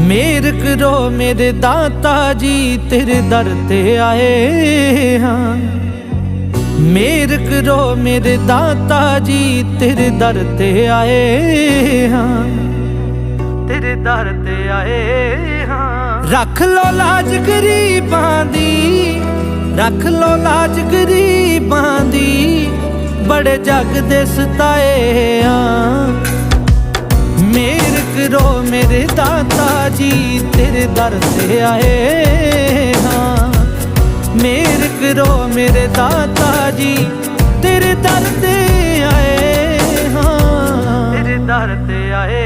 मेहर करो मेरे दाता जी तेरे दर ते आए हाँ। मेहर करो मेरे दाता जी तेरे दर ते आए हाँ, तेरे दर ते आए हाँ। रख लो लाज गरीबां दी, रख लो लाज गरीबां दी, बड़े जग दे सताए हाँ। मेहर करो मेरे दाता जी तेरे दर ते आए हाँ। मेहर करो मेरे दाता जी तेरे दर ते आए हाँ, तेरे दर ते आए।